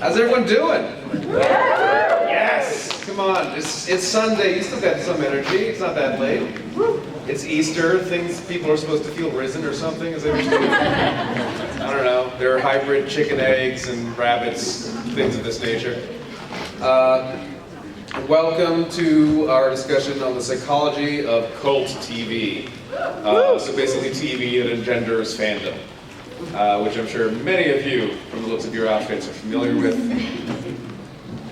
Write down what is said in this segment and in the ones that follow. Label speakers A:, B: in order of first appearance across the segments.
A: How's everyone doing? Yes! Come on, it's Sunday. You still got some energy. It's not that late. It's Easter. People are supposed to feel risen or something. Is that I don't know. There are hybrid chicken eggs and rabbits, things of this nature. Welcome to our discussion on the psychology of cult TV. So basically TV that engenders fandom. Which I'm sure many of you, from the looks of your outfits, are familiar with.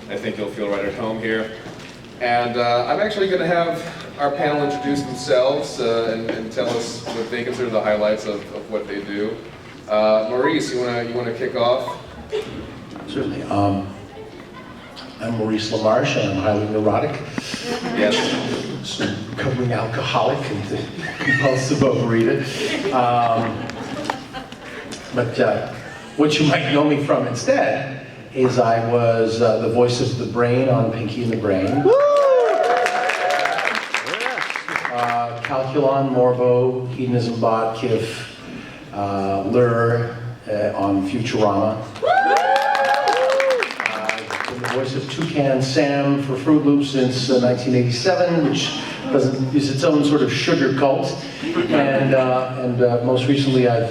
A: I think you'll feel right at home here. And I'm actually going to have our panel introduce themselves and tell us what they consider the highlights of what they do. Maurice, you want to kick off?
B: Certainly. I'm Maurice LaMarche, and I'm highly neurotic.
A: Yes.
B: Recovering alcoholic and compulsive overeater. But what you might know me from instead is I was the voice of the brain on Pinky and the Brain. Calculon, Morbo, Hedonism Bot, Kif, Lure on Futurama. I've been the voice of Toucan Sam for Fruit Loops since 1987, which is its own sort of sugar cult. And most recently, I'm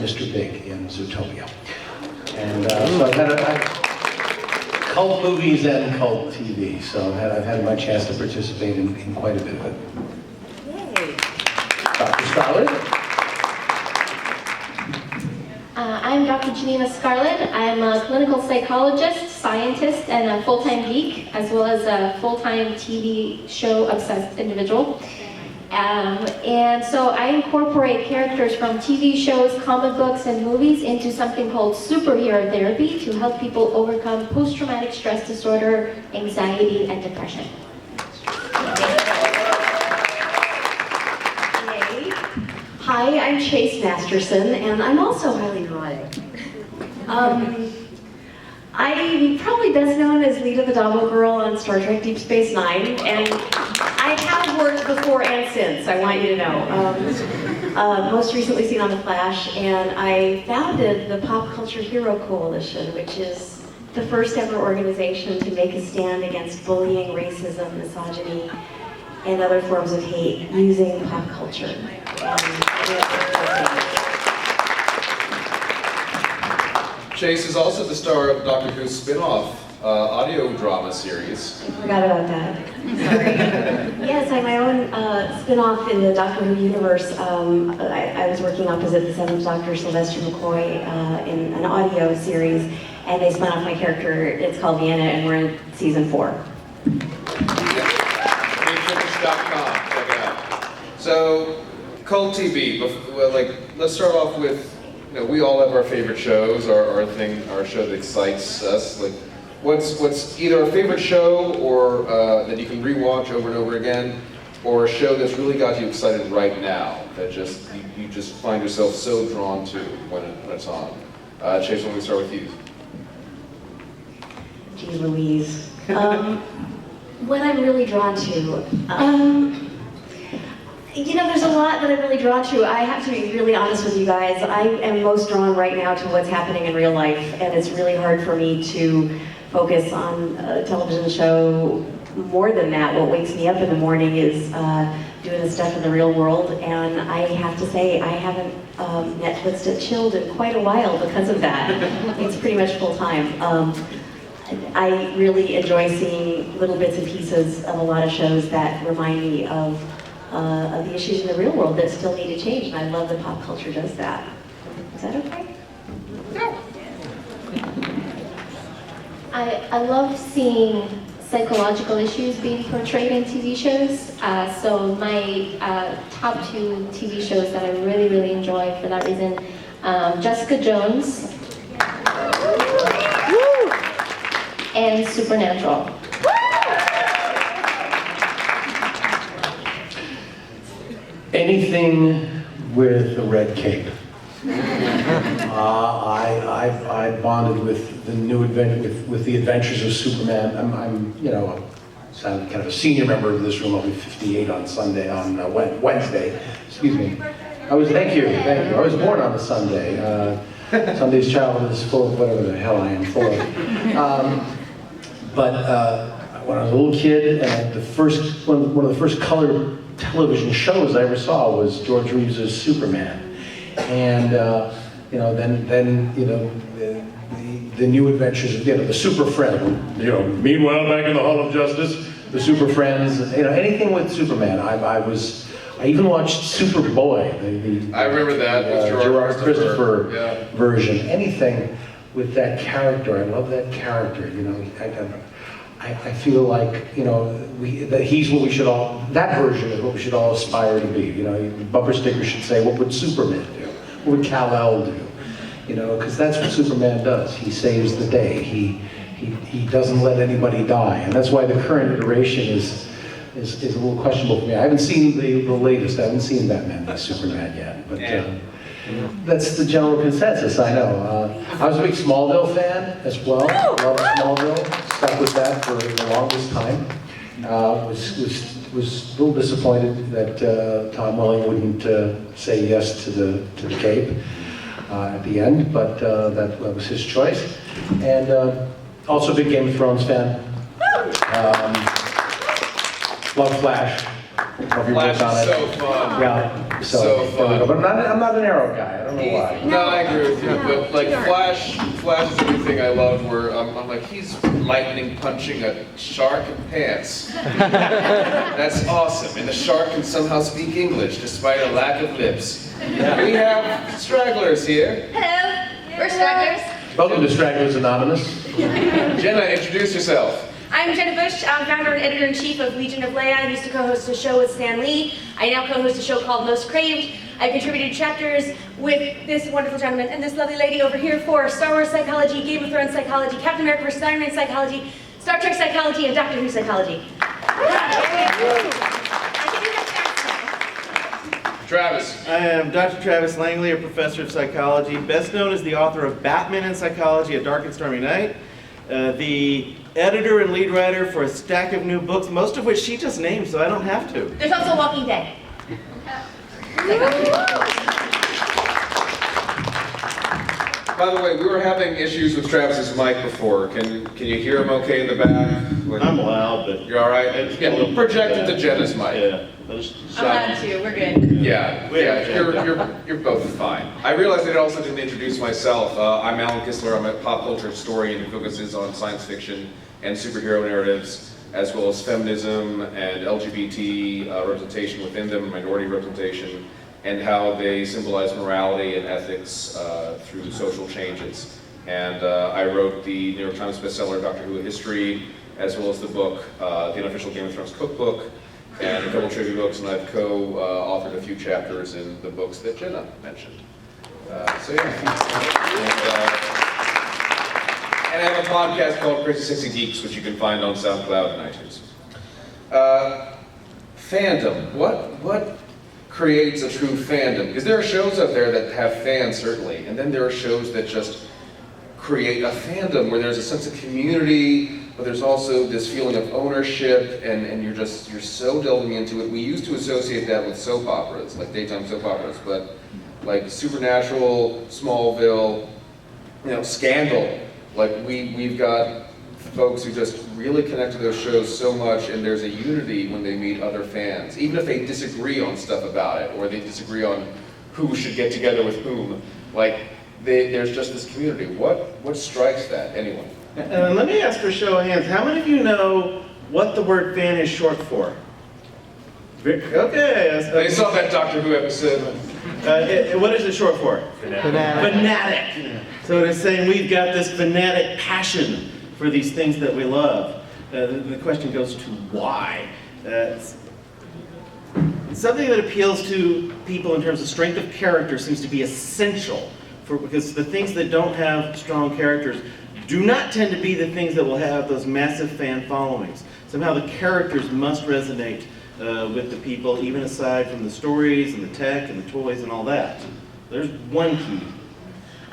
B: Mr. Big in Zootopia. And so I've had cult movies and cult TV. So I've had my chance to participate in quite a bit of it.
C: Yay.
B: Dr. Scarlet.
C: I'm Dr. Janina Scarlet. I'm a clinical psychologist, scientist, and a full-time geek, as well as a full-time TV show-obsessed individual. And so I incorporate characters from TV shows, comic books, and movies into something called superhero therapy to help people overcome post-traumatic stress disorder, anxiety, and depression.
D: Yay. Hi, I'm Chase Masterson, and I'm also highly neurotic. I'm probably best known as Leia the Doggo Girl on Star Trek Deep Space Nine, and I have worked before and since, I want you to know. Most recently seen on The Flash, and I founded the Pop Culture Hero Coalition, which is the first ever organization to make a stand against bullying, racism, misogyny, and other forms of hate using pop culture.
A: Chase is also the star of Doctor Who's spin-off audio drama series.
D: I forgot about that. Sorry. Yes, I have my own spin-off in the Doctor Who universe. I was working opposite the Seventh Doctor, Sylvester McCoy, in an audio series, and they spun off my character. It's called Vienna, and we're in season 4.
A: Check it out. So, cult TV. Let's start off with. We all have our favorite shows, our show that excites us. Like, what's either a favorite show or that you can rewatch over and over again, or a show that's really got you excited right now that you just find yourself so drawn to when it's on. Chase, why don't we start with you?
D: Geez Louise. What I'm really drawn to. There's a lot that I'm really drawn to. I have to be really honest with you guys. I am most drawn right now to what's happening in real life, and it's really hard for me to focus on a television show more than that. What wakes me up in the morning is doing the stuff in the real world, and I have to say I haven't Netflixed and chilled in quite a while because of that. It's pretty much full time. I really enjoy seeing little bits and pieces of a lot of shows that remind me of the issues in the real world that still need to change, and I love that pop culture does that. Is that okay?
A: Yeah.
C: I love seeing psychological issues being portrayed in TV shows. So my top 2 TV shows that I really, really enjoy for that reason, Jessica Jones and Supernatural.
B: Anything with a red cape. I bonded with the new with the Adventures of Superman. I'm kind of a senior member of this room. I'll be 58 on Wednesday. Excuse me. Thank you. I was born on a Sunday. Sunday's childhood is full of whatever the hell I am full of. But when I was a little kid, and one of the first color television shows I ever saw was George Reeves' Superman. And then the new adventures of the Super Friend. Meanwhile, back in the Hall of Justice, the Super Friends. Anything with Superman. I even watched Superboy.
A: I remember that with
B: Gerard Christopher
A: Yeah.
B: version. Anything with that character. I love that character. I feel like that he's what we should all. That version is what we should all aspire to be. Bumper stickers should say, "What would Superman do? What would Kal-El do?" Because that's what Superman does. He saves the day. He doesn't let anybody die, and that's why the current iteration is a little questionable for me. I haven't seen the latest. I haven't seen Batman v Superman yet, but that's the general consensus. I know. I was a big Smallville fan as well. Loved Smallville. Stuck with that for the longest time. Was a little disappointed that Tom Welling wouldn't say yes to the Cape at the end, but that was his choice. And also a big Game of Thrones fan. Love Flash.
A: Flash is so fun.
B: Yeah,
A: So fun.
B: But I'm not an Arrow guy. I don't know why.
A: No, I agree with you. But like Flash is everything I love. Where I'm like, he's lightning punching a shark in pants. That's awesome. And the shark can somehow speak English despite a lack of lips. We have stragglers here.
E: Hello, we're Stragglers.
B: Welcome to Stragglers Anonymous.
A: Jenna, introduce yourself.
E: I'm Jenna Busch. I'm founder and editor-in-chief of Legion of Leia. I used to co-host a show with Stan Lee. I now co-host a show called Most Craved. I've contributed chapters with this wonderful gentleman and this lovely lady over here for Star Wars psychology, Game of Thrones psychology, Captain America vs. Iron Man psychology, Star Trek psychology, and Doctor Who psychology.
A: Travis.
F: I am Dr. Travis Langley, a professor of psychology, best known as the author of Batman and Psychology, A Dark and Stormy Night, the editor and lead writer for a stack of new books, most of which she just named, so I don't have to.
E: There's also Walking Dead.
A: By the way, we were having issues with Travis's mic before. Can you hear him okay in the back?
F: I'm loud, but...
A: You're all right? Yeah, project it to Jenna's mic.
F: Yeah.
E: I'm allowed to, we're good.
A: You're both fine. I realized I also didn't introduce myself. I'm Alan Kistler. I'm a pop culture historian who focuses on science fiction and superhero narratives, as well as feminism and LGBT representation within them, minority representation, and how they symbolize morality and ethics through social changes. And I wrote the New York Times bestseller, Doctor Who History, as well as the book, The Unofficial Game of Thrones Cookbook, and a couple trivia books, and I've co-authored a few chapters in the books that Jenna mentioned. And I have a podcast called Crazy Sexy Geeks, which you can find on SoundCloud and iTunes. Fandom. What creates a true fandom? Because there are shows out there that have fans, certainly, and then there are shows that just create a fandom where there's a sense of community, but there's also this feeling of ownership, and you're so delving into it. We used to associate that with soap operas, like daytime soap operas, but like Supernatural, Smallville, Scandal. Like we've got folks who just really connect to those shows so much, and there's a unity when they meet other fans, even if they disagree on stuff about it, or they disagree on who should get together with whom. Like there's just this community. What strikes that? Anyone?
F: And let me ask for a show of hands. How many of you know what the word fan is short for? Okay.
A: They saw that Doctor Who episode.
F: What is it short for? Fanatic. So it is saying we've got this fanatic passion for these things that we love. The question goes to why. Something that appeals to people in terms of strength of character seems to be essential, because the things that don't have strong characters do not tend to be the things that will have those massive fan followings. Somehow the characters must resonate with the people, even aside from the stories and the tech and the toys and all that. There's one key.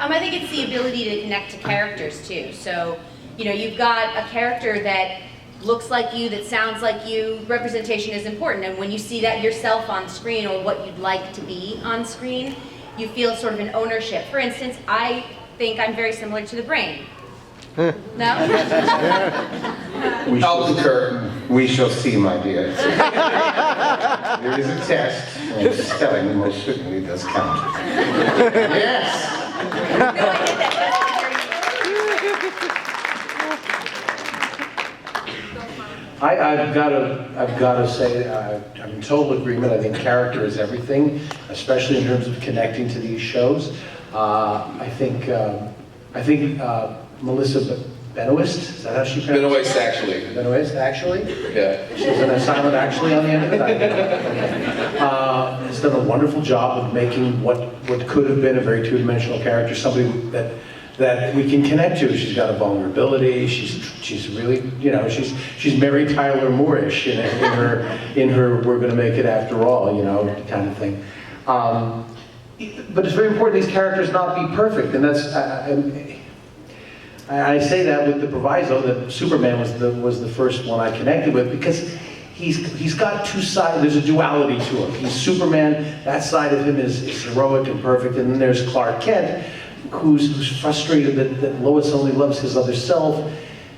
E: I think it's the ability to connect to characters too. So, you've got a character that looks like you, that sounds like you. Representation is important, and when you see that yourself on screen or what you'd like to be on screen, you feel sort of an ownership. For instance, I think I'm very similar to the Brain. No?
A: I'll concur.
G: We shall see, my dear. There is a test, and spelling most certainly does count. Yes!
E: No, I did that.
B: I've got to say, I'm in total agreement. I think character is everything, especially in terms of connecting to these shows. I think Melissa Benoist, is that how she pronounced it?
A: Benoist, actually.
B: Benoist, actually?
A: Yeah.
B: She's an silent actually on the end of it? Has done a wonderful job of making what could have been a very two-dimensional character, somebody that we can connect to. She's got a vulnerability. She's really, you know, she's Mary Tyler Moore-ish in her we're going to make it after all, you know, kind of thing. But it's very important these characters not be perfect, and that's I say that with the proviso that Superman was the first one I connected with, because he's got two sides. There's a duality to him. He's Superman. That side of him is heroic and perfect, and then there's Clark Kent, who's frustrated that Lois only loves his other self,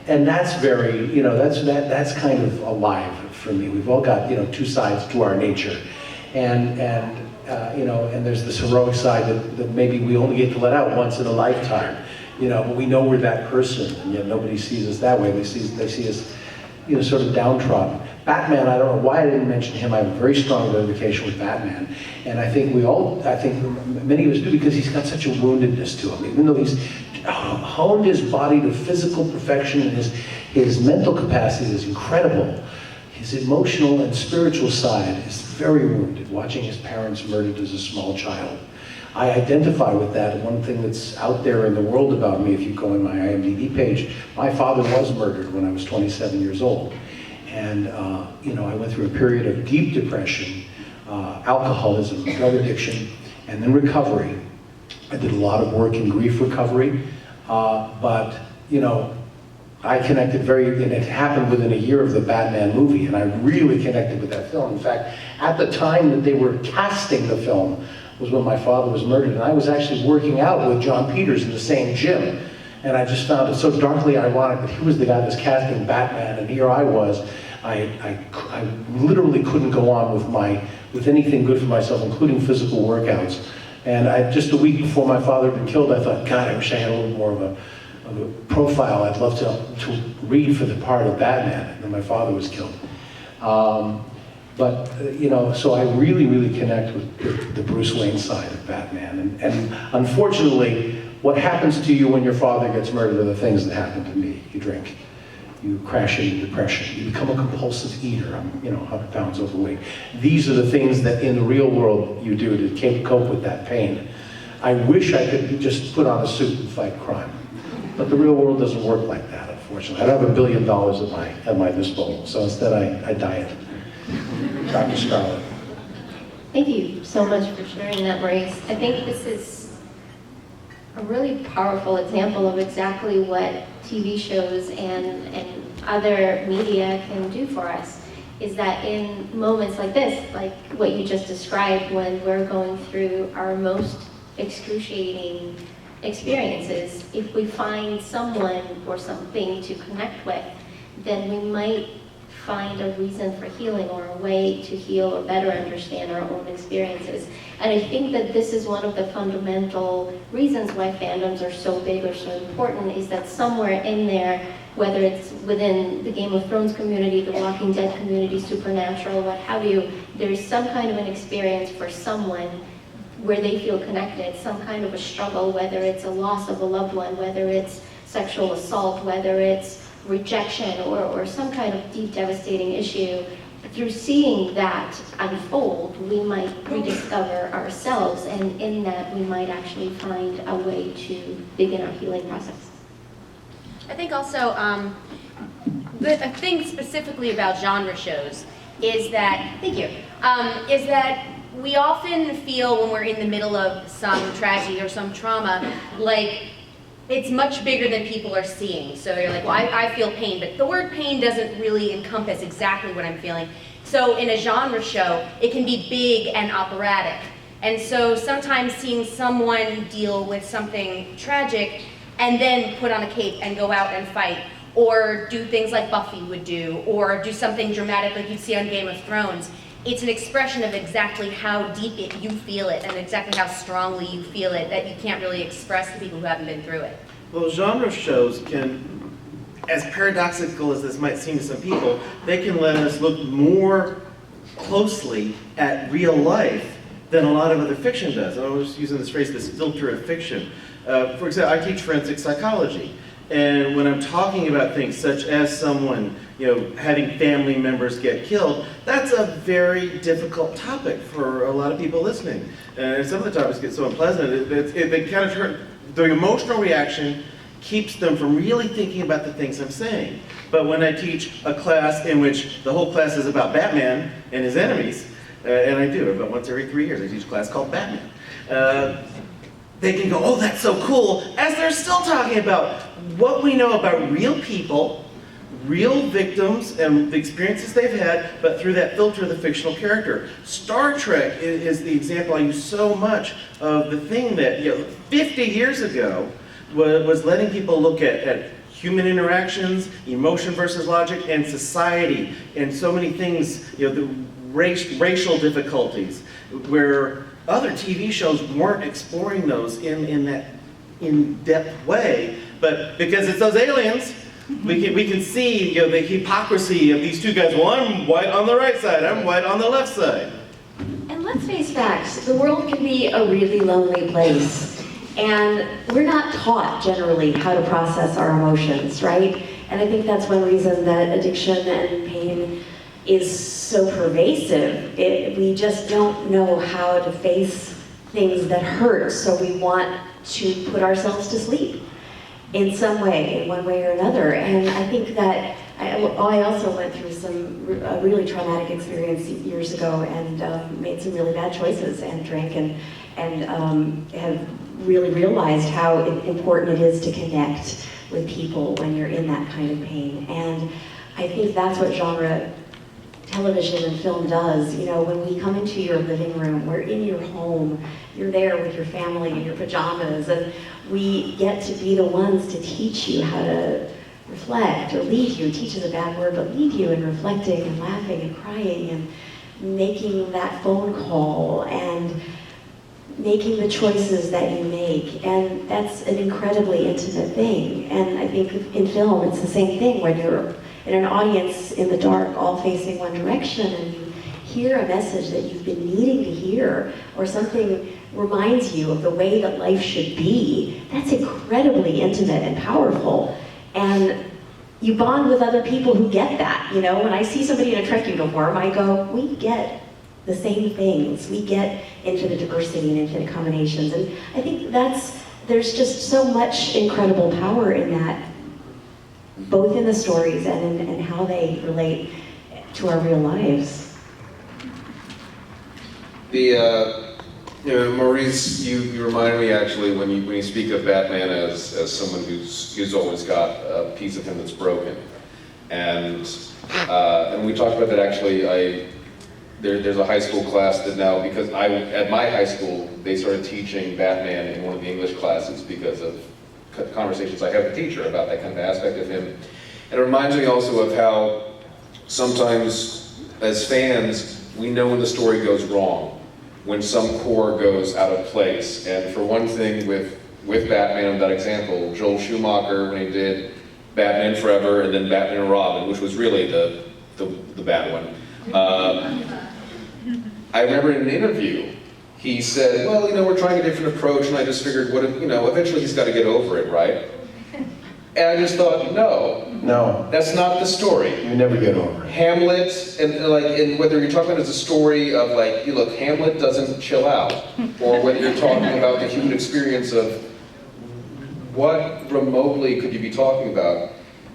B: and that's very, you know, that's kind of alive for me. We've all got, you know, two sides to our nature, and you know, and there's this heroic side that maybe we only get to let out once in a lifetime, you know, but we know we're that person, and yet nobody sees us that way. They see us, you know, sort of downtrodden. Batman, I don't know why I didn't mention him. I have a very strong identification with Batman, and I think many of us do, because he's got such a woundedness to him. Even though he's honed his body to physical perfection, and his mental capacity is incredible, his emotional and spiritual side is very wounded, watching his parents murdered as a small child. I identify with that. One thing that's out there in the world about me, if you go on my IMDb page, my father was murdered when I was 27 years old. And you know, I went through a period of deep depression, alcoholism, drug addiction, and then recovery. I did a lot of work in grief recovery, but you know, I connected and it happened within a year of the Batman movie, and I really connected with that film. In fact, at the time that they were casting the film was when my father was murdered, and I was actually working out with John Peters in the same gym. And I just found it so darkly ironic that he was the guy that was casting Batman, and here I was. I literally couldn't go on with anything good for myself, including physical workouts. And just a week before my father had been killed, I thought, God, I wish I had a little more of a profile. I'd love to read for the part of Batman. And then my father was killed. But you know, so I really, really connect with the Bruce Wayne side of Batman. And unfortunately, what happens to you when your father gets murdered are the things that happen to me. You drink, you crash into depression, you become a compulsive eater. I'm, you know, 100 pounds overweight. These are the things that in the real world you do to cope with that pain. I wish I could just put on a suit and fight crime. But the real world doesn't work like that, unfortunately. I don't have $1 billion at my disposal, so instead I diet. Dr. Scarlet.
C: Thank you so much for sharing that, Maurice. I think this is a really powerful example of exactly what TV shows and other media can do for us, is that in moments like this, like what you just described, when we're going through our most excruciating experiences, if we find someone or something to connect with, then we might find a reason for healing, or a way to heal or better understand our own experiences. And I think that this is one of the fundamental reasons why fandoms are so big or so important, is that somewhere in there, whether it's within the Game of Thrones community, the Walking Dead community, Supernatural, what have you, there's some kind of an experience for someone where they feel connected, some kind of a struggle, whether it's a loss of a loved one, whether it's sexual assault, whether it's rejection, or some kind of deep, devastating issue. Through seeing that unfold, we might rediscover ourselves, and in that we might actually find a way to begin our healing process.
E: I think also, the thing specifically about genre shows is that, thank you, is that we often feel when we're in the middle of some tragedy or some trauma, like it's much bigger than people are seeing. So you're like, well, I feel pain, but the word pain doesn't really encompass exactly what I'm feeling. So in a genre show, it can be big and operatic. And so sometimes seeing someone deal with something tragic and then put on a cape and go out and fight, or do things like Buffy would do, or do something dramatic like you'd see on Game of Thrones, it's an expression of exactly how deep you feel it and exactly how strongly you feel it that you can't really express to people who haven't been through it.
F: Well, genre shows can, as paradoxical as this might seem to some people, they can let us look more closely at real life than a lot of other fiction does. And I was using this phrase, this filter of fiction. For example, I teach forensic psychology. And when I'm talking about things such as someone, having family members get killed, that's a very difficult topic for a lot of people listening. And some of the topics get so unpleasant, they kind of turn, the emotional reaction keeps them from really thinking about the things I'm saying. But when I teach a class in which the whole class is about Batman and his enemies, and I do, about once every 3 years, I teach a class called Batman. They can go, oh, that's so cool, as they're still talking about what we know about real people, real victims, and the experiences they've had, but through that filter of the fictional character. Star Trek is the example I use so much of the thing that 50 years ago was letting people look at human interactions, emotion versus logic, and society, and so many things, the racial difficulties, where other TV shows weren't exploring those in that in-depth way, but because it's those aliens, we can see the hypocrisy of these two guys. Well, I'm white on the right side, I'm white on the left side.
D: And let's face facts, the world can be a really lonely place. And we're not taught generally how to process our emotions, right? And I think that's one reason that addiction and pain is so pervasive. We just don't know how to face things that hurt, so we want to put ourselves to sleep in some way, in one way or another. And I think that I also went through some really traumatic experience years ago and made some really bad choices and drank and have really realized how important it is to connect with people when you're in that kind of pain. And I think that's what genre television and film does. When we come into your living room, we're in your home, you're there with your family in your pajamas, and we get to be the ones to teach you how to reflect, or lead you. Teach is a bad word, but lead you in reflecting and laughing and crying and making that phone call and making the choices that you make. And that's an incredibly intimate thing. And I think in film, it's the same thing when you're in an audience in the dark, all facing one direction, and you hear a message that you've been needing to hear, or something reminds you of the way that life should be. That's incredibly intimate and powerful. And you bond with other people who get that. When I see somebody in a Trek uniform, I go, we get the same things. We get infinite diversity and infinite combinations. And I think there's just so much incredible power in that, both in the stories and in how they relate to our real lives.
A: Maurice, you remind me actually when you speak of Batman as someone who's always got a piece of him that's broken, and we talked about that actually. There's a high school class that now, because at my high school they started teaching Batman in one of the English classes because of conversations I had with the teacher about that kind of aspect of him. And it reminds me also of how sometimes as fans we know when the story goes wrong, when some core goes out of place. And for one thing with Batman, that example, Joel Schumacher, when he did Batman Forever and then Batman and Robin, which was really the bad one. I remember in an interview, he said, well, we're trying a different approach, and I just figured, eventually he's got to get over it, right? And I just thought, no, that's not the story.
B: You never get over it.
A: Hamlet, and whether you're talking about it as a story of look, Hamlet doesn't chill out, or whether you're talking about the human experience of what remotely could you be talking about,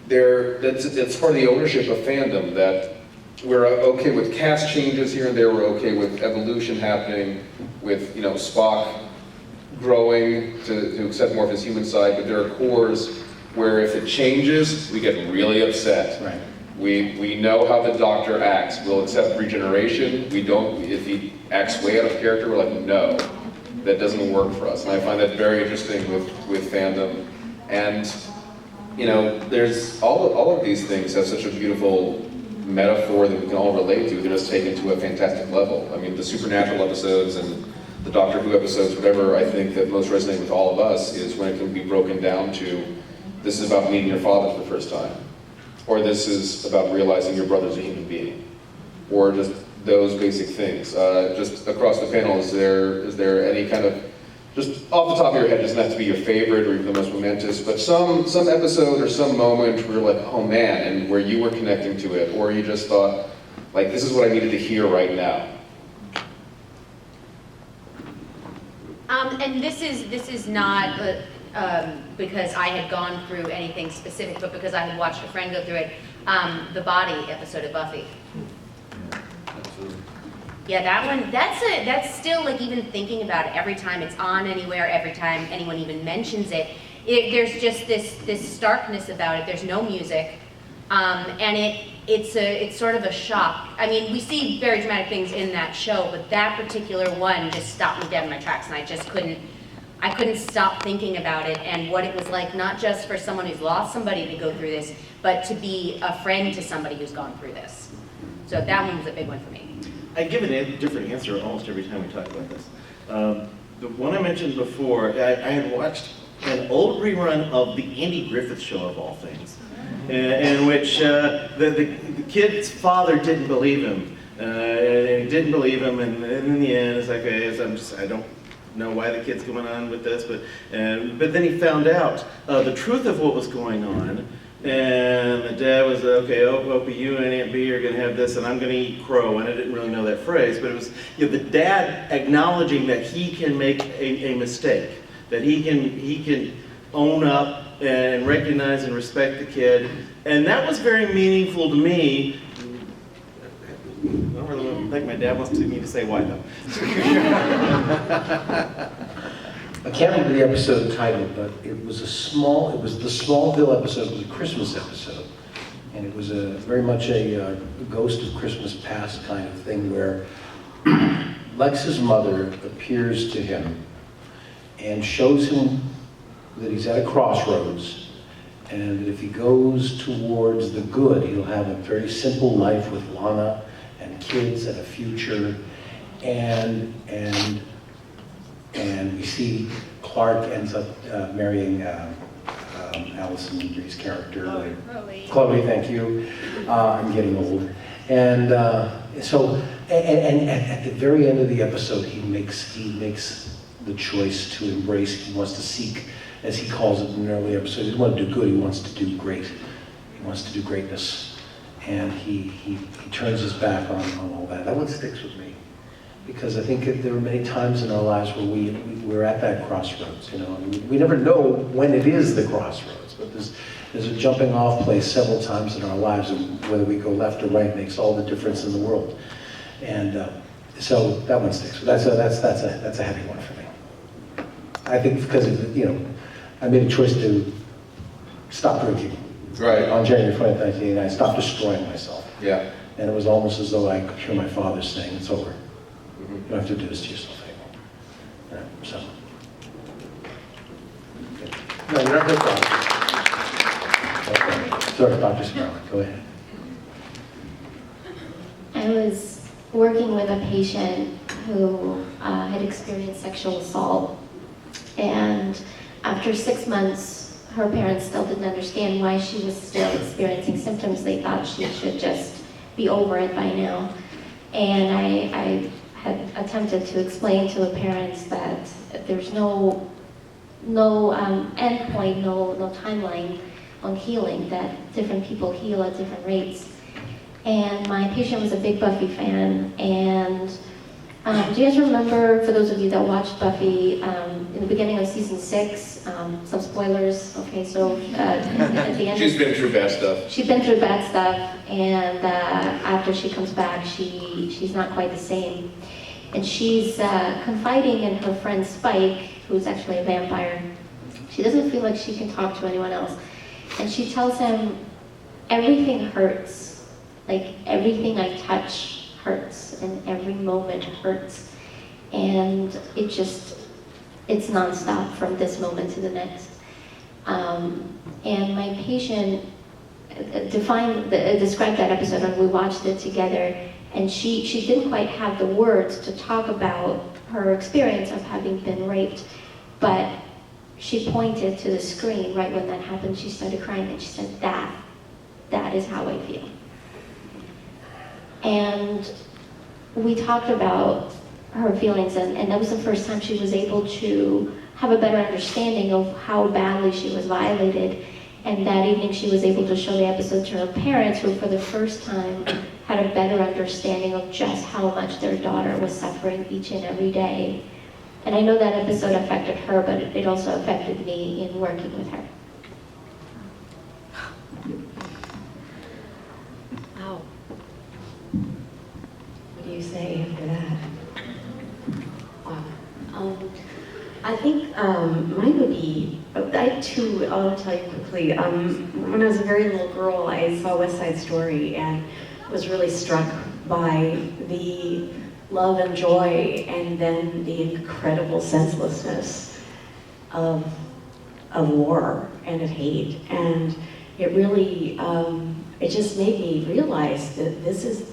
A: that's part of the ownership of fandom, that we're okay with cast changes here and there, we're okay with evolution happening, with Spock growing to accept more of his human side, but there are cores where if it changes, we get really upset.
B: Right.
A: We know how the Doctor acts. We'll accept regeneration. We don't, if he acts way out of character, we're like, no, that doesn't work for us. And I find that very interesting with fandom. And, you know, there's all of these things have such a beautiful metaphor that we can all relate to. They're just taken to a fantastic level. I mean, the Supernatural episodes and the Doctor Who episodes, whatever I think that most resonate with all of us is when it can be broken down to, this is about meeting your father for the first time. Or this is about realizing your brother's a human being. Or just those basic things. Just across the panel, is there any kind of, just off the top of your head, it doesn't have to be your favorite or even the most momentous, but some episode or some moment where you're like, oh man, and where you were connecting to it, or you just thought, like, this is what I needed to hear right now.
H: And this is not because I had gone through anything specific, but because I had watched a friend go through it, the Body episode of Buffy. Yeah, that one, that's still, like, even thinking about it, every time it's on anywhere, every time anyone even mentions it, there's just this starkness about it. There's no music, and it's sort of a shock. I mean, we see very dramatic things in that show, but that particular one just stopped me dead in my tracks, and I couldn't stop thinking about it and what it was like, not just for someone who's lost somebody to go through this, but to be a friend to somebody who's gone through this. So that one was a big one for me.
F: I give a different answer almost every time we talk about this. The one I mentioned before, I had watched an old rerun of the Andy Griffith Show, of all things, in which the kid's father didn't believe him, and he didn't believe him, and in the end, it's like, okay, I don't know why the kid's going on with this, but then he found out the truth of what was going on. And the dad was, okay, Opie, you and Aunt B are going to have this, and I'm going to eat crow. And I didn't really know that phrase, but it was, you know, the dad acknowledging that he can make a mistake, that he can own up and recognize and respect the kid. And that was very meaningful to me. I don't really think my dad wants me to say why, though.
B: I can't remember the episode title, but it was the Smallville episode. It was a Christmas episode. And it was very much a Ghost of Christmas Past kind of thing where Lex's mother appears to him and shows him that he's at a crossroads, and that if he goes towards the good, he'll have a very simple life with Lana and kids and a future. And we see Clark ends up marrying Allison Gray's character. Chloe, thank you. I'm getting old. And so at the very end of the episode, he makes the choice to embrace. He wants to seek, as he calls it in an early episode. He doesn't want to do good. He wants to do great. He wants to do greatness. And he turns his back on all that. That one sticks with me, because I think there are many times in our lives where we're at that crossroads. You know, we never know when it is the crossroads, but there's a jumping off place several times in our lives, and whether we go left or right makes all the difference in the world. And so that one sticks. That's a heavy one for me. I think because I made a choice to stop drinking.
A: Right.
B: On January 20th, 1989, stop destroying myself.
A: Yeah.
B: And it was almost as though I could hear my father saying, "It's over. You don't have to do this to yourself anymore." So. No, you're not good. Okay. Sorry, Dr. Scarlet, go ahead.
C: I was working with a patient who had experienced sexual assault, and after 6 months, her parents still didn't understand why she was still experiencing symptoms. They thought she should just be over it by now. And I had attempted to explain to the parents that there's no end point, no timeline on healing, that different people heal at different rates. And my patient was a big Buffy fan, and do you guys remember, for those of you that watched Buffy, in the beginning of season 6, some spoilers, okay, so at the end...
A: She's been through bad stuff.
C: She's been through bad stuff, and after she comes back, she's not quite the same. And she's confiding in her friend Spike, who's actually a vampire. She doesn't feel like she can talk to anyone else. And she tells him, everything hurts. Like everything I touch hurts, and every moment hurts. And it's nonstop from this moment to the next. And my patient described that episode when we watched it together, and she didn't quite have the words to talk about her experience of having been raped, but she pointed to the screen right when that happened. She started crying and she said, that is how I feel. And we talked about her feelings, and that was the first time she was able to have a better understanding of how badly she was violated. And that evening she was able to show the episode to her parents, who for the first time had a better understanding of just how much their daughter was suffering each and every day. And I know that episode affected her, but it also affected me in working with her.
D: Wow. What do you say after that? Wow. I think mine would be, I too, I'll tell you quickly. When I was a very little girl, I saw West Side Story and was really struck by the love and joy and then the incredible senselessness of war and of hate. And it really, it just made me realize that this is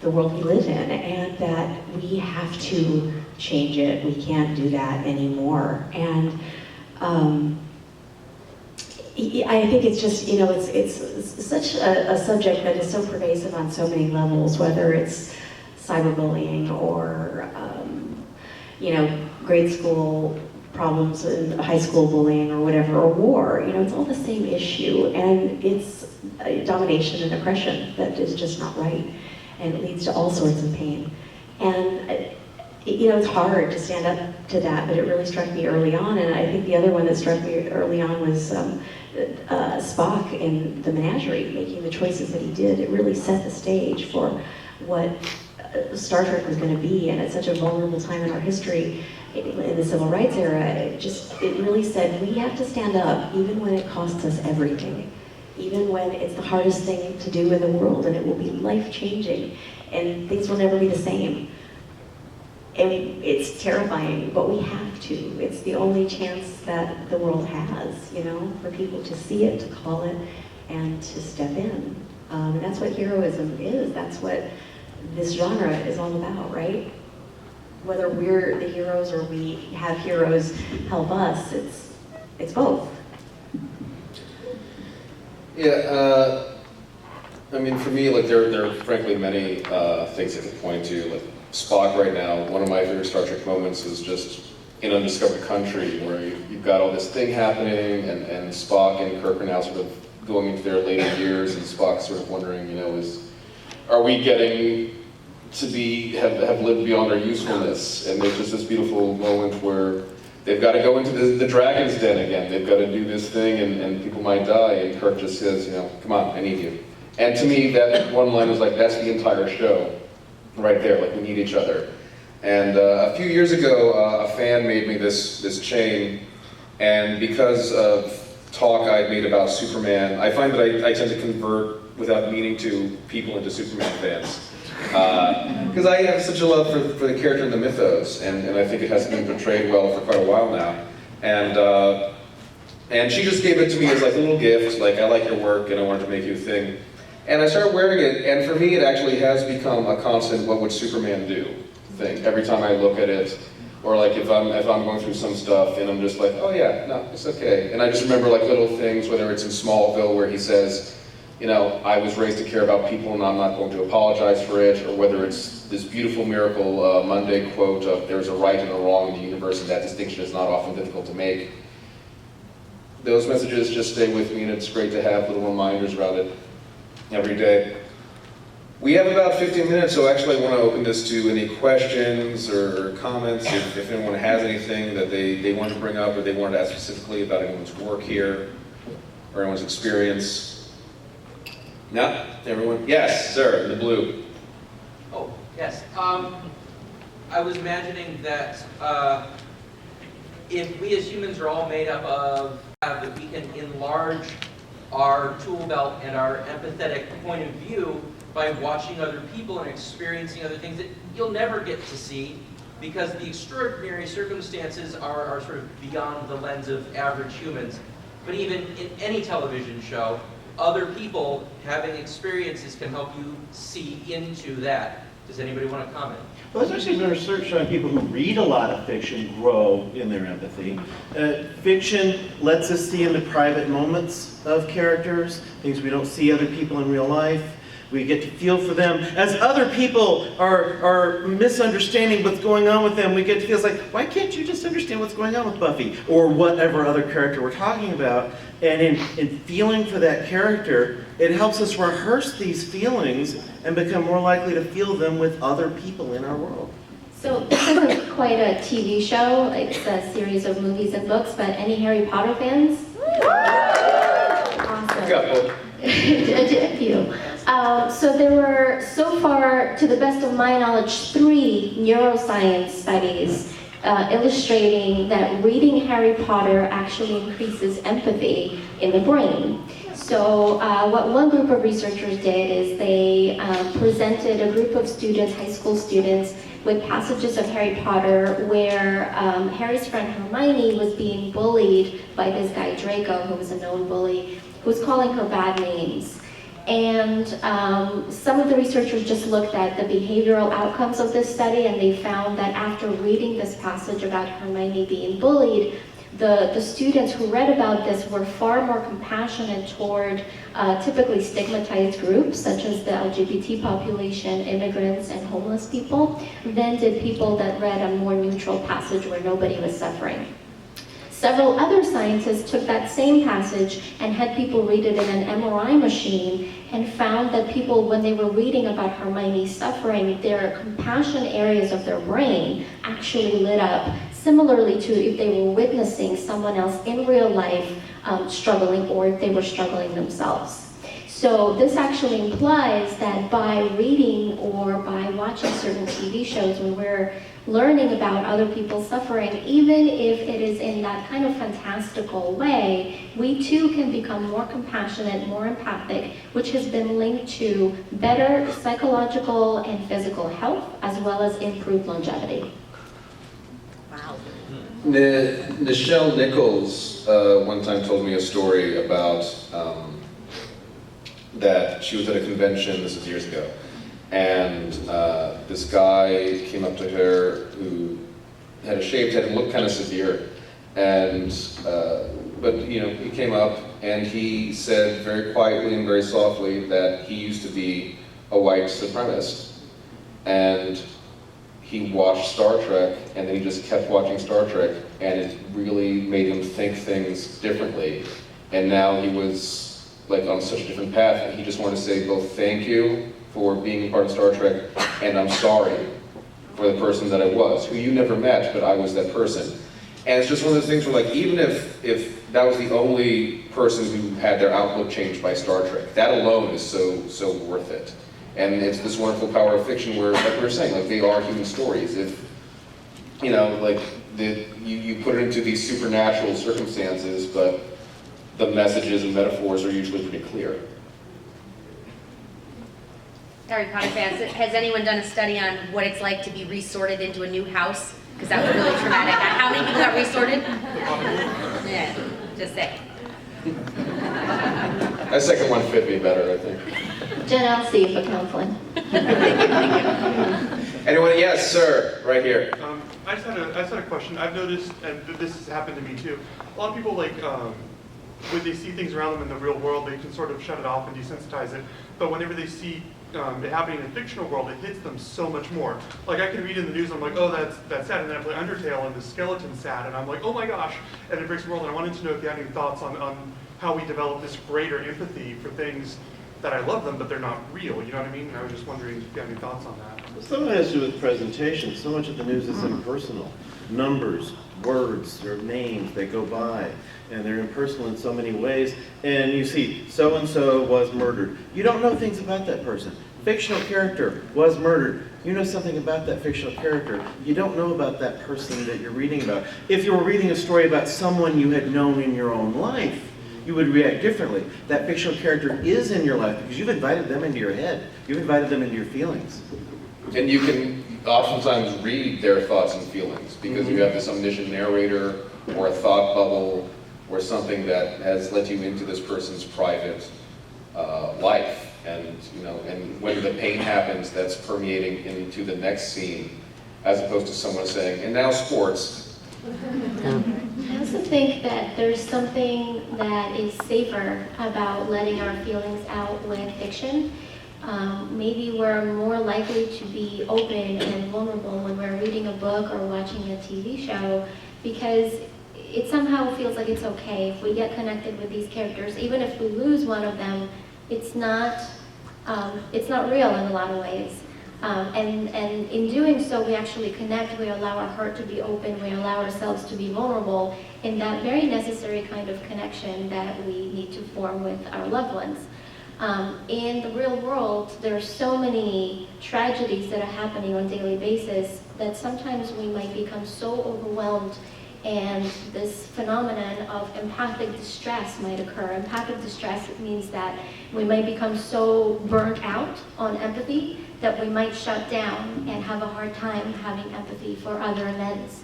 D: the world we live in and that we have to change it. We can't do that anymore. And I think it's just, you know, it's such a subject that is so pervasive on so many levels, whether it's cyberbullying or, you know, grade school problems and high school bullying or whatever, or war. You know, it's all the same issue, and it's domination and oppression that is just not right, and it leads to all sorts of pain. And you know, it's hard to stand up to that, but it really struck me early on. And I think the other one that struck me early on was Spock in The Menagerie, making the choices that he did. It really set the stage for what Star Trek was going to be, and at such a vulnerable time in our history, in the civil rights era, it really said we have to stand up, even when it costs us everything, even when it's the hardest thing to do in the world, and it will be life-changing, and things will never be the same. And it's terrifying, but we have to. It's the only chance that the world has, you know, for people to see it, to call it, and to step in. And that's what heroism is. That's what this genre is all about, right? Whether we're the heroes or we have heroes help us, it's both.
A: Yeah, I mean, for me, like, there are frankly many things I could point to. Like Spock right now, one of my favorite Star Trek moments is just in Undiscovered Country, where you've got all this thing happening, and Spock and Kirk are now sort of going into their later years, and Spock's sort of wondering, you know, are we getting to have lived beyond our usefulness? And there's just this beautiful moment where they've got to go into the dragon's den again. They've got to do this thing, and people might die. And Kirk just says, you know, come on, I need you. And to me, that one line was like, that's the entire show, right there. Like, we need each other. And a few years ago, a fan made me this chain, and because of talk I'd made about Superman, I find that I tend to convert without meaning to people into Superman fans. Because I have such a love for the character in the mythos, and I think it has been portrayed well for quite a while now. And she just gave it to me as like a little gift, like, I like your work and I wanted to make you a thing. And I started wearing it, and for me it actually has become a constant what would Superman do thing. Every time I look at it, or like if I'm going through some stuff and I'm just like, oh yeah, no, it's okay. And I just remember like little things, whether it's in Smallville where he says, you know, I was raised to care about people and I'm not going to apologize for it, or whether it's this beautiful Miracle Monday quote of there's a right and a wrong in the universe and that distinction is not often difficult to make. Those messages just stay with me, and it's great to have little reminders about it every day. We have about 15 minutes, so actually I want to open this to any questions or comments. If anyone has anything that they want to bring up or they wanted to ask specifically about anyone's work here or anyone's experience. No? Everyone? Yes, sir, in the blue.
I: Oh, yes. I was imagining that if we as humans are all made up of, that we can enlarge our tool belt and our empathetic point of view by watching other people and experiencing other things that you'll never get to see because the extraordinary circumstances are sort of beyond the lens of average humans. But even in any television show, other people having experiences can help you see into that. Does anybody want to comment?
F: Well, there's actually been research showing people who read a lot of fiction grow in their empathy. Fiction lets us see into private moments of characters, things we don't see other people in real life. We get to feel for them. As other people are misunderstanding what's going on with them, we get to feel like, why can't you just understand what's going on with Buffy? Or whatever other character we're talking about. And in feeling for that character, it helps us rehearse these feelings and become more likely to feel them with other people in our world.
C: So this isn't quite a TV show, it's a series of movies and books, but any Harry Potter fans? Awesome.
A: Couple.
C: A few. So there were, so far, to the best of my knowledge, 3 neuroscience studies illustrating that reading Harry Potter actually increases empathy in the brain. So what one group of researchers did is they presented a group of students, high school students, with passages of Harry Potter where Harry's friend Hermione was being bullied by this guy Draco, who was a known bully, who was calling her bad names. And some of the researchers just looked at the behavioral outcomes of this study, and they found that after reading this passage about Hermione being bullied, the students who read about this were far more compassionate toward typically stigmatized groups, such as the LGBT population, immigrants, and homeless people, than did people that read a more neutral passage where nobody was suffering. Several other scientists took that same passage and had people read it in an MRI machine and found that people, when they were reading about Hermione's suffering, their compassion areas of their brain actually lit up, similarly to if they were witnessing someone else in real life struggling, or if they were struggling themselves. So this actually implies that by reading or by watching certain TV shows, when we're learning about other people's suffering, even if it is in that kind of fantastical way, we too can become more compassionate, more empathic, which has been linked to better psychological and physical health, as well as improved longevity.
H: Wow.
A: Nichelle Nichols one time told me a story about that she was at a convention, this was years ago, and this guy came up to her who had a shaved head and looked kind of severe, and but you know, he came up and he said very quietly and very softly that he used to be a white supremacist, and he watched Star Trek, and then he just kept watching Star Trek, and it really made him think things differently, and now he was like on such a different path, and he just wanted to say both thank you for being a part of Star Trek, and I'm sorry for the person that I was, who you never met, but I was that person. And it's just one of those things where, like, even if that was the only person who had their outlook changed by Star Trek, that alone is so worth it. And it's this wonderful power of fiction where, like we were saying, like, they are human stories. If, you know, like, you put it into these supernatural circumstances, but the messages and metaphors are usually pretty clear.
H: Harry Potter fans, has anyone done a study on what it's like to be resorted into a new house? Because that was really traumatic. How many people got resorted? Yeah, just say.
A: That second one fit me better, I think.
C: Jen, I'll see you for counseling.
A: Anyone? Yes, sir, right here.
J: I just had a question. I've noticed, and this has happened to me too, a lot of people, like, when they see things around them in the real world, they can sort of shut it off and desensitize it. But whenever they see it happening in a fictional world, it hits them so much more. Like, I can read in the news, I'm like, oh, that's sad, and then I play Undertale, and the skeleton's sad, and I'm like, oh my gosh, and it breaks the world. And I wanted to know if you had any thoughts on how we develop this greater empathy for things that I love them, but they're not real, you know what I mean? And I was just wondering if you had any thoughts on that.
F: Well, some of it has to do with presentation. So much of the news is impersonal. Numbers, words, or names, they go by, and they're impersonal in so many ways. And you see, so-and-so was murdered. You don't know things about that person. Fictional character was murdered. You know something about that fictional character. You don't know about that person that you're reading about. If you were reading a story about someone you had known in your own life, you would react differently. That fictional character is in your life because you've invited them into your head. You've invited them into your feelings.
A: And you can oftentimes read their thoughts and feelings because you have this omniscient narrator or a thought bubble or something that has let you into this person's private life. And and when the pain happens, that's permeating into the next scene, as opposed to someone saying, "And now sports."
C: I also think that there's something that is safer about letting our feelings out with fiction. Maybe we're more likely to be open and vulnerable when we're reading a book or watching a TV show, because it somehow feels like it's okay if we get connected with these characters. Even if we lose one of them, it's not real in a lot of ways. And in doing so, we actually connect, we allow our heart to be open, we allow ourselves to be vulnerable in that very necessary kind of connection that we need to form with our loved ones. In the real world, there are so many tragedies that are happening on a daily basis that sometimes we might become so overwhelmed, and this phenomenon of empathic distress might occur. Empathic distress means that we might become so burnt out on empathy that we might shut down and have a hard time having empathy for other events.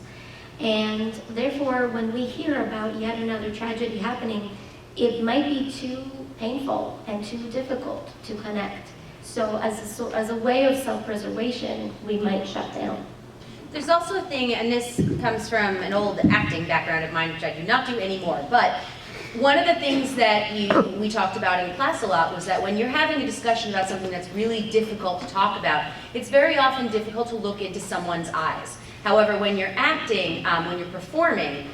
C: And therefore, when we hear about yet another tragedy happening, it might be too painful and too difficult to connect. So as a way of self-preservation, we might shut down.
H: There's also a thing, and this comes from an old acting background of mine, which I do not do anymore, but one of the things that we talked about in class a lot was that when you're having a discussion about something that's really difficult to talk about, it's very often difficult to look into someone's eyes. However, when you're acting, when you're performing,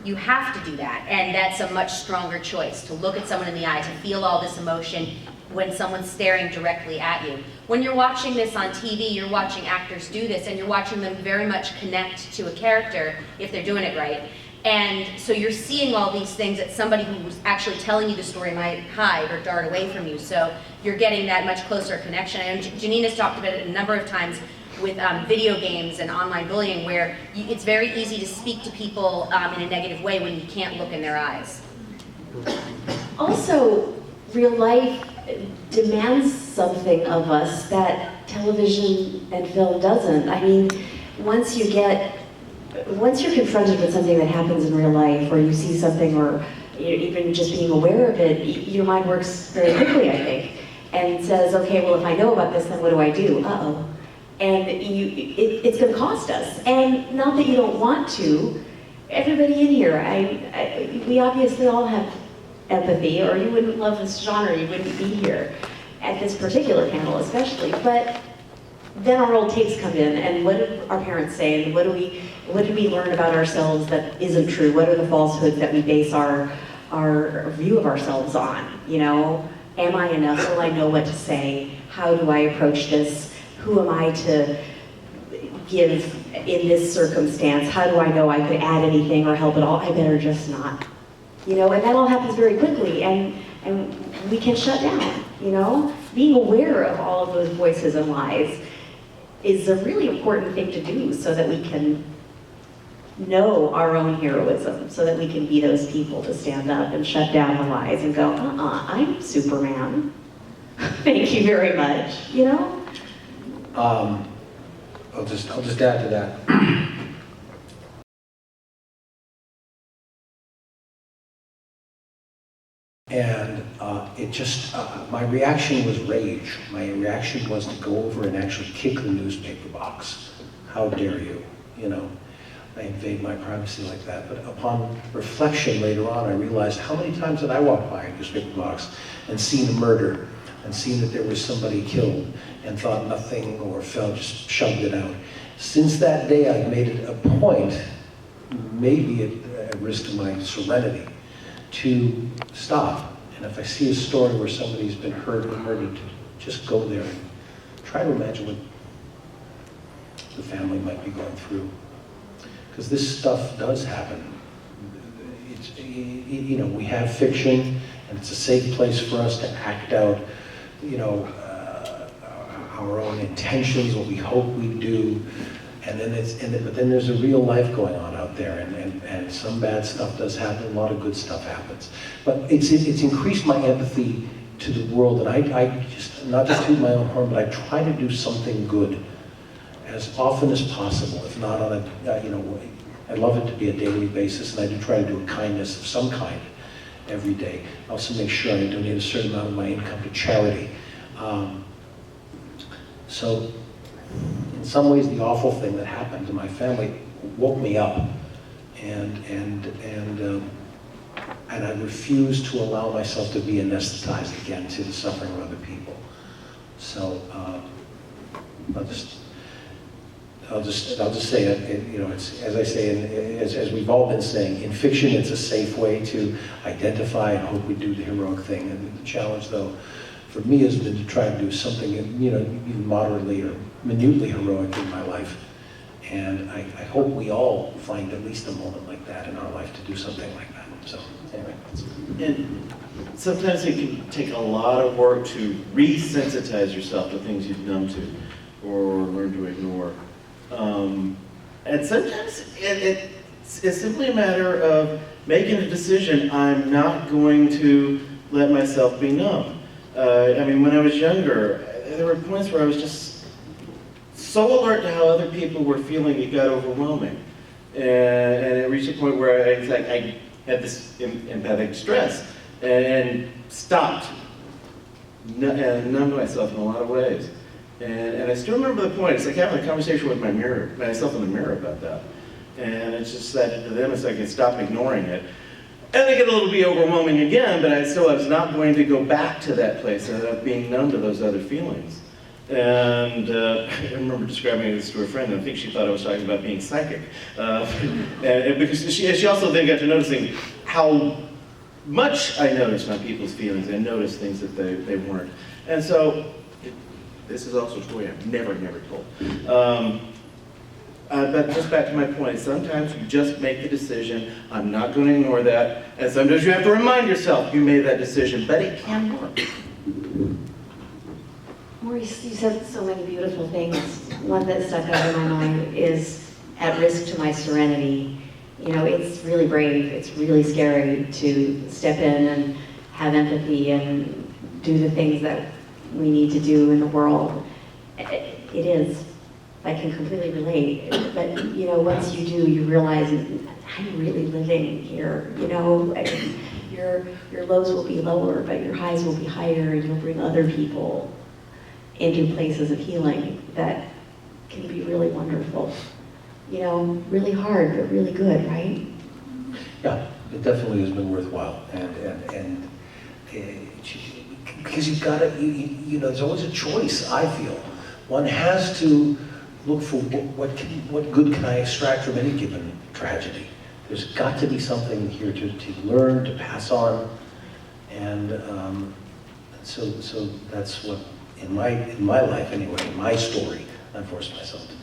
H: you have to do that, and that's a much stronger choice, to look at someone in the eye, to feel all this emotion when someone's staring directly at you. When you're watching this on TV, you're watching actors do this, and you're watching them very much connect to a character if they're doing it right. And so you're seeing all these things that somebody who's actually telling you the story might hide or dart away from you. So you're getting that much closer connection. And Janina's talked about it a number of times with video games and online bullying, where it's very easy to speak to people in a negative way when you can't look in their eyes.
D: Also, real life demands something of us that television and film doesn't. I mean, once you're confronted with something that happens in real life, or you see something, or even just being aware of it, your mind works very quickly, I think, and says, okay, well, if I know about this, then what do I do? Uh-oh. And it's going to cost us. And not that you don't want to. Everybody in here, we obviously all have empathy, or you wouldn't love this genre, you wouldn't be here at this particular panel especially. But then our old tapes come in, and what did our parents say, and what did we learn about ourselves that isn't true? What are the falsehoods that we base our view of ourselves on? Am I enough? Will I know what to say? How do I approach this? Who am I to give in this circumstance? How do I know I could add anything or help at all? I better just not. And that all happens very quickly, and we can shut down, Being aware of all of those voices and lies is a really important thing to do, so that we can know our own heroism, so that we can be those people to stand up and shut down the lies and go, I'm Superman. Thank you very much,
B: I'll just add to that. And my reaction was rage. My reaction was to go over and actually kick the newspaper box. How dare you, I invade my privacy like that. But upon reflection later on, I realized how many times did I walk by a newspaper box and seen a murder, and seen that there was somebody killed, and thought nothing or just shoved it out. Since that day, I've made it a point, maybe at risk of my serenity, to stop. And if I see a story where somebody's been hurt or murdered, to just go there and try to imagine what the family might be going through. Because this stuff does happen. We have fiction, and it's a safe place for us to act out our own intentions, what we hope we do, but then there's a real life going on out out there, and some bad stuff does happen, a lot of good stuff happens. But it's increased my empathy to the world, and I just, not just toot my own horn, but I try to do something good as often as possible, if not on a, I love it to be a daily basis, and I do try to do a kindness of some kind every day. I also make sure I donate a certain amount of my income to charity. So in some ways, the awful thing that happened to my family woke me up, and I refuse to allow myself to be anesthetized again to the suffering of other people. So I'll just say that, it's, as I say, as we've all been saying, in fiction it's a safe way to identify and hope we do the heroic thing. And the challenge, though, for me has been to try to do something, even moderately or minutely heroic in my life. And I hope we all find at least a moment like that in our life to do something like that. So anyway.
F: And sometimes it can take a lot of work to resensitize yourself to things you've numb to or learn to ignore. And sometimes it's simply a matter of making a decision. I'm not going to let myself be numb. When I was younger, there were points where I was just so alert to how other people were feeling, it got overwhelming. And it reached a point where I had this empathic stress and stopped and numbed myself in a lot of ways. And I still remember the point. It's like having a conversation with myself in the mirror about that. And it's just that to them, it's like I stop ignoring it. And it get a little bit overwhelming again, but I was not going to go back to that place of being numb to those other feelings. And I remember describing this to a friend, and I think she thought I was talking about being psychic. And because she also then got to noticing how much I noticed on people's feelings. I noticed things that they weren't. And so, this is also a story I've never told. But just back to my point, sometimes you just make the decision, I'm not going to ignore that, and sometimes you have to remind yourself you made that decision, but it can work.
D: Maurice, you said so many beautiful things. One that stuck out in my mind is at risk to my serenity. It's really brave, it's really scary to step in and have empathy and do the things that we need to do in the world. It is. I can completely relate. But, once you do, you realize, I'm really living here, Your lows will be lower, but your highs will be higher, and you'll bring other people into places of healing that can be really wonderful. Really hard, but really good, right?
B: Yeah, it definitely has been worthwhile, and because you've got to, there's always a choice. I feel one has to look for what good can I extract from any given tragedy. There's got to be something here to learn, to pass on, and so that's what in my life anyway, in my story, I forced myself to do.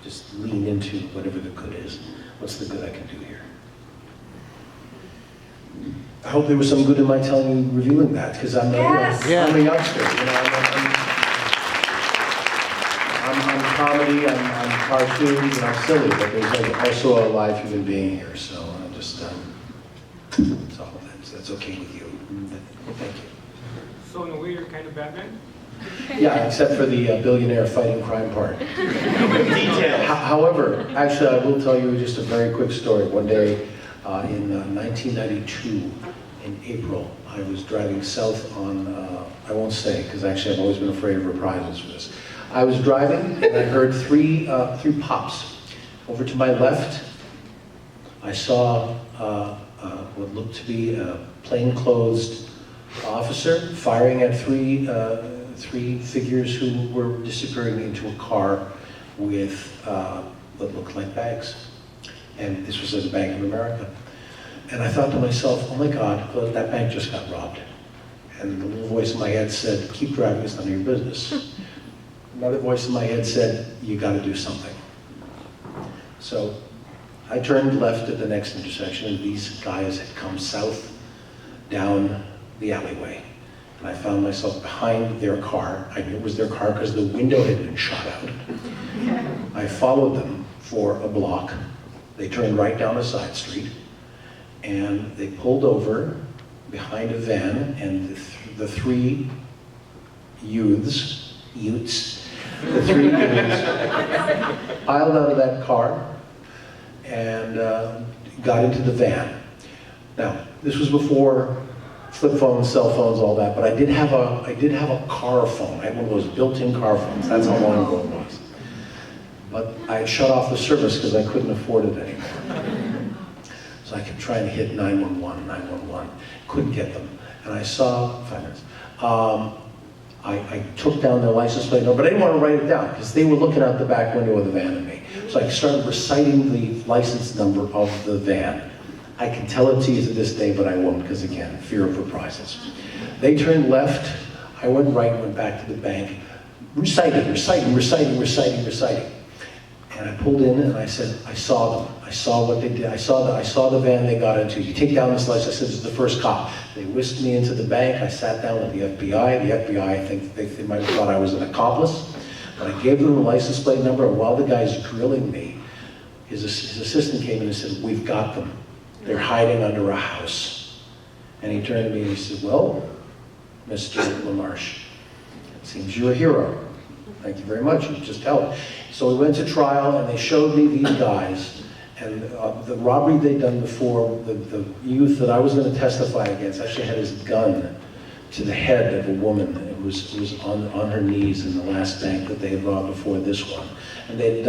B: Just lean into whatever the good is. What's the good I can do here? I hope there was some good in my telling you, revealing that, because I'm, I'm a youngster. I'm comedy, I'm cartoons, and I'm silly, but there's also a live human being here. So I'm just, that's okay with you. Thank you.
K: So in a way, you're kind of Batman?
B: Yeah, except for the billionaire fighting crime part.
F: Details.
B: However, actually, I will tell you just a very quick story. One day in 1992, in April, I was driving south on, I won't say, because actually I've always been afraid of reprisals for this. I was driving and I heard three pops. Over to my left, I saw what looked to be a plainclothes officer firing at three figures who were disappearing into a car with what looked like bags. And this was at the Bank of America. And I thought to myself, oh my God, well, that bank just got robbed. And the little voice in my head said, keep driving, it's none of your business. Another voice in my head said, you gotta do something. So I turned left at the next intersection, and these guys had come south down the alleyway. And I found myself behind their car. I knew it was their car because the window had been shot out. I followed them for a block. They turned right down a side street, and they pulled over behind a van, and the three utes, the three utes piled out of that car and got into the van. Now, this was before flip phones, cell phones, all that, but I did have a car phone. I had one of those built-in car phones. That's how long ago it was. But I had shut off the service because I couldn't afford it anymore. So I kept trying to hit 911, 911. Couldn't get them. And I saw, 5 minutes. I took down their license plate number, but I didn't want to write it down because they were looking out the back window of the van at me. So I started reciting the license number of the van. I can tell it to you to this day, but I won't because, again, fear of reprisals. They turned left. I went right and went back to the bank, reciting. And I pulled in and I said, I saw them. I saw what they did. I saw the van they got into. You take down this license. I said, this is the first cop. They whisked me into the bank. I sat down with the FBI. The FBI, I think they might have thought I was an accomplice. But I gave them the license plate number, and while the guy's grilling me, his assistant came in and said, we've got them. They're hiding under a house. And he turned to me and he said, well, Mr. LaMarche, it seems you're a hero. Thank you very much, you just helped. So we went to trial and they showed me these guys, and the robbery they'd done before, the youth that I was going to testify against actually had his gun to the head of a woman who was on her knees in the last bank that they had robbed before this one. And they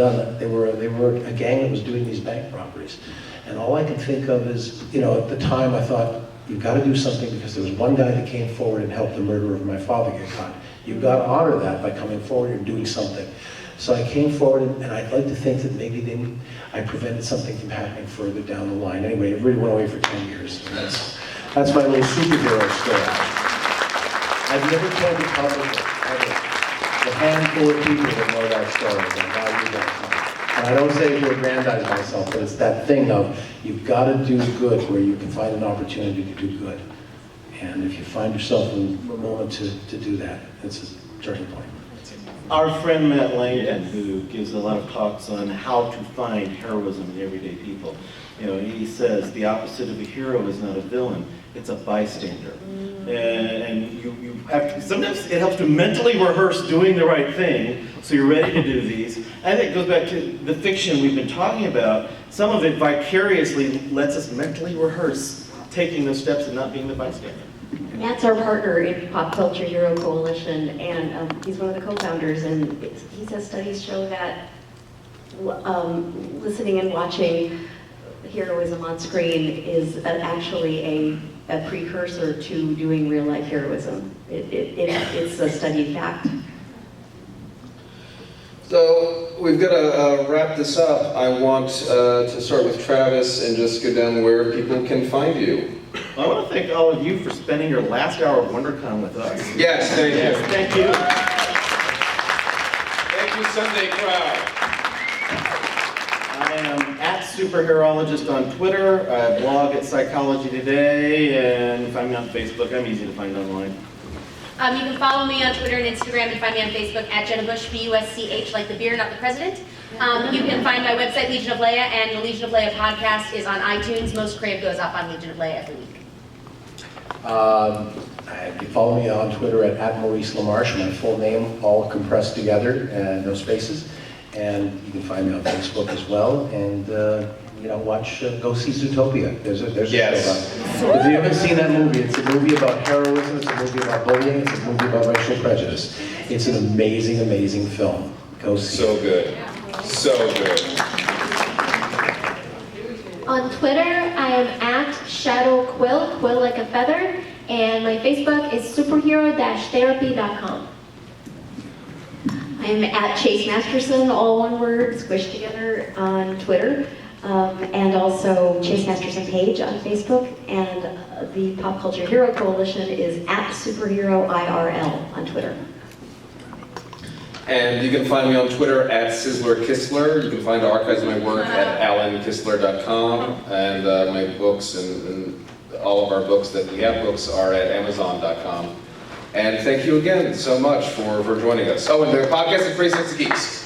B: were a gang that was doing these bank robberies. And all I can think of is, at the time I thought, you've got to do something because there was one guy that came forward and helped the murderer of my father get caught. You've got to honor that by coming forward and doing something. So I came forward, and I'd like to think that maybe I prevented something from happening further down the line. Anyway, it really went away for 10 years. And that's my little superhero story. I've never told the public ever. The handful of people that know that story, that value that. And I don't say it to aggrandize myself, but it's that thing of you've got to do good where you can find an opportunity to do good. And if you find yourself in a moment to do that, it's a turning point.
F: Our friend Matt Langdon, who gives a lot of talks on how to find heroism in everyday people, he says the opposite of a hero is not a villain, it's a bystander. And you have to, sometimes it helps to mentally rehearse doing the right thing so you're ready to do these. I think it goes back to the fiction we've been talking about. Some of it vicariously lets us mentally rehearse taking those steps and not being the bystander.
D: Matt's our partner in Pop Culture Hero Coalition, and he's one of the co-founders, and he says studies show that listening and watching heroism on screen is actually a precursor to doing real-life heroism. It's a studied fact.
A: So we've got to wrap this up. I want to start with Travis and just go down where people can find you.
F: I want to thank all of you for spending your last hour of Wondercon with us.
A: Yes, thank you.
F: Yes, thank you.
A: Thank you, Sunday crowd.
F: I am at Superheroologist on Twitter. I blog at Psychology Today, and find me on Facebook. I'm easy to find online.
H: You can follow me on Twitter and Instagram and find me on Facebook at Jenna Busch, B-U-S-C-H, like the beer, not the president. You can find my website, Legion of Leia, and the Legion of Leia podcast is on iTunes. Most Crave goes up on Legion of Leia every week.
B: You can follow me on Twitter at Maurice LaMarche, my full name, all compressed together, no spaces. And you can find me on Facebook as well. And go see Zootopia. There's a show about. If you haven't seen that movie, it's a movie about heroism, it's a movie about bullying, it's a movie about racial prejudice. It's an amazing, amazing film. Go see it.
A: So good. So good.
C: On Twitter, I am at Shadow Quill, quill like a feather, and my Facebook is superhero-therapy.com.
D: I'm at Chase Masterson, all one word, squished together on Twitter, and also Chase Masterson page on Facebook, and the Pop Culture Hero Coalition is at Superhero IRL on Twitter.
A: And you can find me on Twitter at Sizzler Kistler. You can find archives of my work at alankistler.com, and my books and all of our books that we have books are at amazon.com. And thank you again so much for joining us. Oh, and the podcast is Pretty Sexy Geeks.